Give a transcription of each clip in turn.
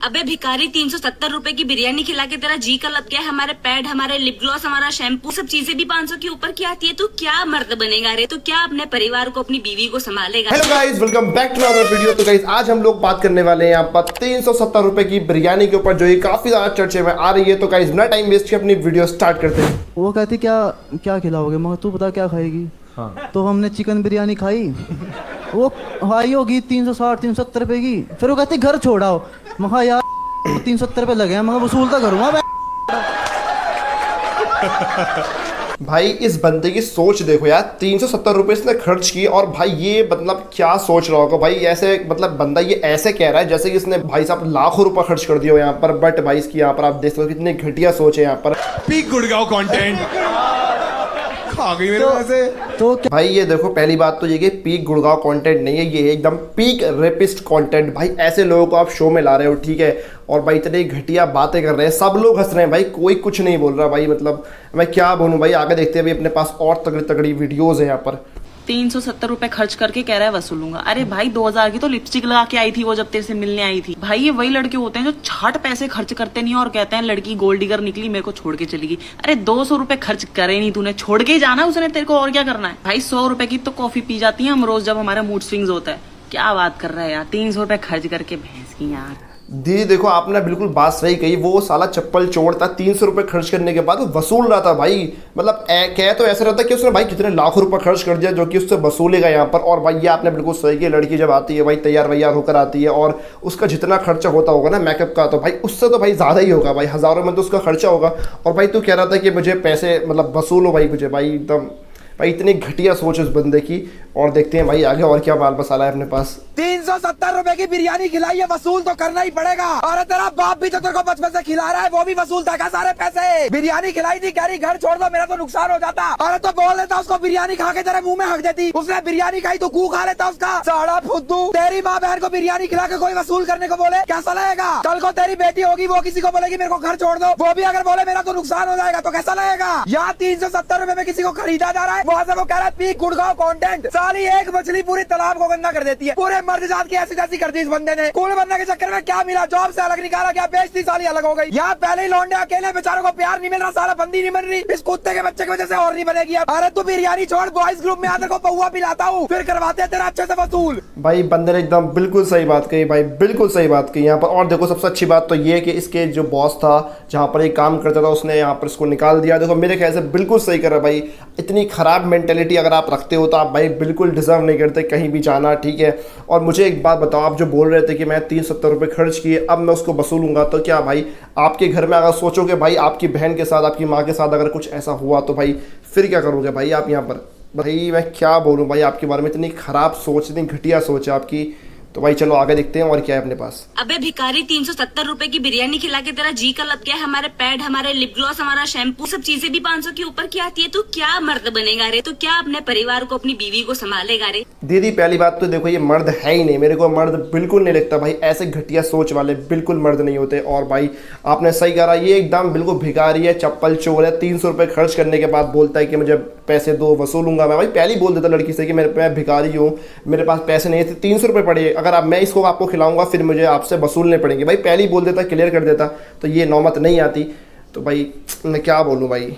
अबे भिखारी 370 रुपए की बिरयानी खिला के तेरा जी का लग गया है। हमारे पैड, हमारे लिप ग्लॉस, हमारा शैम्पू, सब चीजें भी 500 के ऊपर की आती है। तू क्या मर्द बनेगा रे? तू क्या अपने परिवार को, अपनी बीवी को संभालेगा? Hello guys, welcome back to another video. तो गाइस आज हम लोग बात करने वाले हैं यहाँ पर 370 रुपए की बिरयानी के ऊपर, जो ये काफी ज्यादा चर्चे में आ रही है। तो गाइस बिना टाइम वेस्ट के अपनी वीडियो स्टार्ट करते हैं। वो कहती क्या क्या खिलाओगे? मगर तू बता क्या खाएगी? हाँ। तो हमने चिकन बिरयानी खाई, वो खाई होगी 360-370 रुपए की। फिर वो कहती घर छोड़ाओ। मगर यार 370 रुपए लगे हैं, मगर वसूल तो करूँगा मैं। भाई इस बंदे की सोच देखो यार, 370 रुपए इसने खर्च किए। और भाई ये मतलब क्या सोच रहा होगा भाई? ऐसे मतलब बंदा ये ऐसे कह रहा है जैसे कि इसने भाई साहब लाखों रुपए खर्च कर दिया हो यहाँ पर। बट भाई इसकी यहाँ पर आप देख सकते हो कितनी घटिया सोच है यहाँ पर। पीक गुड़गांव कंटेंट खा गई मेरे वजह से। तो भाई ये देखो, पहली बात तो ये कि पीक गुड़गांव कंटेंट नहीं है, ये एकदम पीक रेपिस्ट कंटेंट। भाई ऐसे लोगों को आप शो में ला रहे हो, ठीक है, और भाई इतनी घटिया बातें कर रहे हैं, सब लोग हंस रहे हैं भाई, कोई कुछ नहीं बोल रहा भाई। मतलब मैं क्या बोलूं भाई, आगे देखते हैं भाई, अपने पास और तगड़ी तगड़ी वीडियोस है यहाँ पर। 370 रुपए खर्च करके कह रहा है वसूलूंगा। अरे भाई 2000 की तो लिपस्टिक लगा के आई थी वो, जब तेरे से मिलने आई थी। भाई ये वही लड़के होते हैं जो छाट पैसे खर्च करते नहीं और कहते हैं लड़की गोल्ड डिगर निकली, मेरे को छोड़ के चली गई। अरे 200 रुपए खर्च करे नहीं तूने, छोड़ के ही जाना उसने तेरे को, और क्या करना है भाई? 100 रुपए की तो कॉफी पी जाती है हम रोज जब हमारा मूड स्विंग्स होता है। क्या बात कर रहा है यार, 300 रुपए खर्च करके भैंस की यार। दीदी देखो, आपने बिल्कुल बात सही कही। वो साला चप्पल चोर था, 300 रुपए खर्च करने के बाद वो वसूल रहा था भाई। मतलब कह तो ऐसा रहता है कि उसने भाई कितने लाखों रुपए खर्च कर दिया जो कि उससे वसूलेगा यहाँ पर। और भाई ये आपने बिल्कुल सही किया, लड़की जब आती है भाई तैयार वैयार होकर आती है, और उसका जितना खर्चा होता होगा ना मेकअप का, तो भाई उससे तो भाई ज़्यादा ही होगा भाई, हज़ारों में तो उसका खर्चा होगा। और भाई तू कह रहा था कि मुझे पैसे मतलब वसूलो भाई, मुझे भाई एकदम भाई इतनी घटिया सोच उस बंदे की। और देखते हैं भाई आगे और क्या माल मसाला है अपने पास। 370 रुपए की बिरयानी खिलाई है, वसूल तो करना ही पड़ेगा। और तेरा बाप भी तो तेरे को बचपन से खिला रहा है, वो भी वसूल था सारे पैसे। बिरयानी खिलाई थी, कह रही घर छोड़ दो, मेरा तो नुकसान हो जाता। अरे तो बोल देता उसको, बिरयानी खा के तेरे मुंह में हक देती। उसने बिरयानी खाई तो गू खा लेता उसका। साड़ा फुद्दू, तेरी माँ बहन को बिरयानी खिला के कोई वसूल करने को बोले कैसा लगेगा? कल को तेरी बेटी होगी, वो किसी को बोलेगी मेरे को घर छोड़ दो, वो भी अगर बोले मेरा तो नुकसान हो जाएगा, तो कैसा लगेगा? यहाँ 370 रुपए में किसी को खरीदा जा रहा है, वहाँ से वो कह रहा है पीक गुड़गांव कंटेंट। साली एक मछली पूरी तालाब को गंदा कर देती है। पूरे मर्द जात की ऐसी तैसी कर दी इस बंदे ने। कूल बनने के चक्कर में क्या मिला? जॉब से अलग निकाला, क्या बेइज्जती साली अलग हो गई। यहाँ पहले ही लौंडे अकेले, बेचारों को प्यार नहीं मिल रहा, साला बंदी नहीं मिल रही, इस कुत्ते के बच्चे की वजह से और नहीं बनेगी। अरे तू बिरयानी छोड़, बॉयज ग्रुप में आकर को पौवा पिलाता हूँ, फिर करवाते हैं तेरा अच्छे से वसूल। भाई बंदे ने एकदम बिल्कुल सही बात कही भाई, बिल्कुल सही बात कही यहाँ पर। और देखो सबसे अच्छी बात तो ये है कि इसके जो बॉस था, जहाँ पर ये काम करता था, उसने यहाँ पर इसको निकाल दिया। देखो मेरे ख्याल से बिल्कुल सही कर रहा है भाई। इतनी खराब मेंटेलिटी अगर आप रखते हो तो आप भाई बिल्कुल डिजर्व नहीं करते कहीं भी जाना, ठीक है। और मुझे एक बात बताओ, आप जो बोल रहे थे कि मैं 370 रुपये खर्च किए, अब मैं उसको वसूलूंगा, तो क्या भाई आपके घर में अगर सोचोगे भाई आपकी बहन के साथ, आपकी माँ के साथ अगर कुछ ऐसा हुआ तो भाई फिर क्या करोगे भाई आप यहाँ पर? भाई मैं क्या बोलूँ भाई आपके बारे में, इतनी खराब सोच, इतनी घटिया सोच है आपकी। तो भाई चलो आगे देखते हैं और क्या है अपने पास। अबे भिखारी 370 रुपए की बिरयानी खिला के तेरा जी का लग गया है। हमारे पैड, हमारे लिप ग्लॉस, हमारा शैम्पू, सब चीजें भी 500 के ऊपर की आती है। तू क्या मर्द बनेगा रे? तू क्या अपने परिवार को, अपनी बीवी को संभालेगा रे? दीदी पहली बात तो देखो, ये मर्द है ही नहीं, मेरे को मर्द बिल्कुल नहीं लगता भाई। ऐसे घटिया सोच वाले बिल्कुल मर्द नहीं होते। और भाई आपने सही कहा, ये एकदम बिल्कुल भिखारी है, चप्पल चोर है। 300 रुपये खर्च करने के बाद बोलता है कि मुझे पैसे दो, वसूलूंगा। मैं भाई पहले ही बोल देता लड़की से कि मैं भिखारी हूँ, मेरे पास पैसे नहीं थे, 300 रुपये पड़े, अगर आप मैं इसको आपको खिलाऊंगा फिर मुझे आपसे वसूलने पड़ेंगे। भाई पहले ही बोल देता, क्लियर कर देता, तो ये नौबत नहीं आती। तो भाई मैं क्या बोलूँ भाई।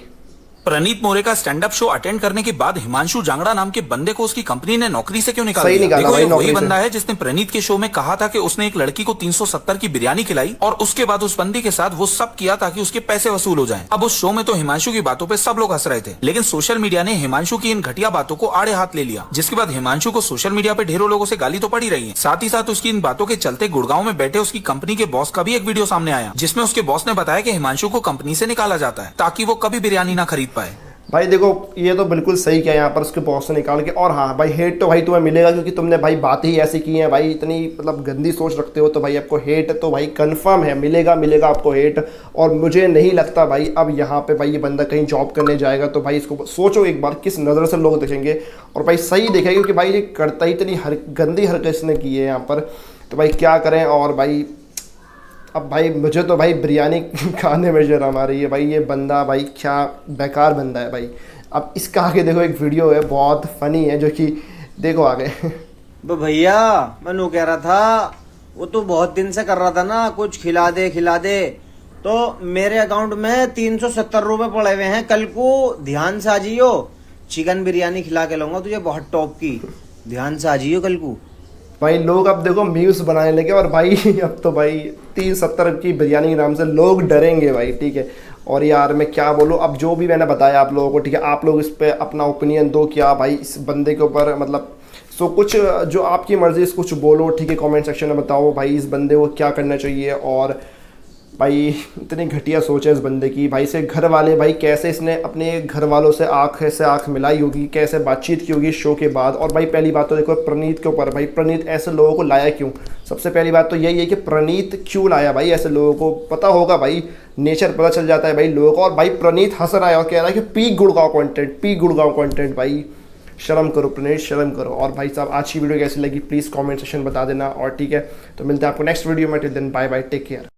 प्रनीत मोरे का स्टैंड अप शो अटेंड करने के बाद हिमांशु जांगड़ा नाम के बंदे को उसकी कंपनी ने नौकरी से क्यों निकाल सही दिया? निकाला देखो, भाई ये नौकरी वही से। बंदा है जिसने प्रनीत के शो में कहा था कि उसने एक लड़की को 370 की बिरयानी खिलाई और उसके बाद उस बंदी के साथ वो सब किया ताकि उसके पैसे वसूल हो जाएं। अब उस शो में तो हिमांशु की बातों पे सब लोग हंस रहे थे, लेकिन सोशल मीडिया ने हिमांशु की इन घटिया बातों को आड़े हाथ ले लिया, जिसके बाद हिमांशु को सोशल मीडिया पे ढेरों लोगों से गाली तो पड़ी रही है। साथ ही साथ उसकी इन बातों के चलते गुड़गांव में बैठे उसकी कंपनी के बॉस का भी एक वीडियो सामने आया, जिसमें उसके बॉस ने बताया कि हिमांशु को कंपनी से निकाला जाता है ताकि वो कभी बिरयानी ना खरीद पाए। भाई देखो ये तो बिल्कुल सही किया यहाँ पर उसके बॉस से निकाल के। और हाँ भाई, हेट तो भाई तुम्हें मिलेगा, क्योंकि तुमने भाई बात ही ऐसी की है भाई, इतनी मतलब गंदी सोच रखते हो, तो भाई आपको हेट तो भाई कंफर्म है, मिलेगा आपको हेट। और मुझे नहीं लगता भाई अब यहाँ पे भाई ये बंदा कहीं जॉब करने जाएगा, तो भाई इसको सोचो एक बार किस नज़र से लोग देखेंगे। और भाई सही देखेंगे, क्योंकि भाई ये करता ही इतनी गंदी हरकत इसने की है यहाँ पर, तो भाई क्या करें। और भाई अब भाई मुझे तो भाई बिरयानी खाने में शर्म आ रही है भाई। ये बंदा भाई क्या बेकार बंदा है भाई। अब इसका आगे देखो एक वीडियो है बहुत फनी है, जो कि देखो आगे। भैया मैं कह रहा था वो तो बहुत दिन से कर रहा था ना, कुछ खिला दे। तो मेरे अकाउंट में 370 रुपए पड़े हुए हैं, कल को ध्यान से आ जाइयो, चिकन बिरयानी खिला के लाऊंगा तुझे बहुत टॉप की, ध्यान से आ जाइयो कल को। भाई लोग अब देखो मीम्स बनाने लगे और भाई अब तो भाई 370 की बिरयानी के नाम से लोग डरेंगे भाई, ठीक है। और यार मैं क्या बोलूँ, अब जो भी मैंने बताया आप लोगों को, ठीक है, आप लोग इस पर अपना ओपिनियन दो, क्या भाई इस बंदे के ऊपर मतलब सो कुछ जो आपकी मर्जी से कुछ बोलो, ठीक है, कमेंट सेक्शन में बताओ भाई इस बंदे को क्या करना चाहिए। और भाई इतनी घटिया सोच है इस बंदे की, भाई से घर वाले भाई कैसे इसने अपने घर वालों से आंख मिलाई होगी, कैसे बातचीत की होगी शो के बाद। और भाई पहली बात तो देखो प्रणीत के ऊपर, भाई प्रणीत ऐसे लोगों को लाया क्यों, सबसे पहली बात तो यही है कि प्रणीत क्यों लाया भाई ऐसे लोगों को, पता होगा भाई नेचर पता चल जाता है भाई लोगों को। और भाई प्रणीत हंस रहा है और कह रहा है कि पीक गुड़गांव कंटेंट, भाई शर्म करो प्रणीत, शर्म करो। और भाई साहब आज की वीडियो कैसी लगी प्लीज़ कमेंट सेक्शन बता देना, और ठीक है तो मिलते हैं आपको नेक्स्ट वीडियो में, till then bye bye, take care.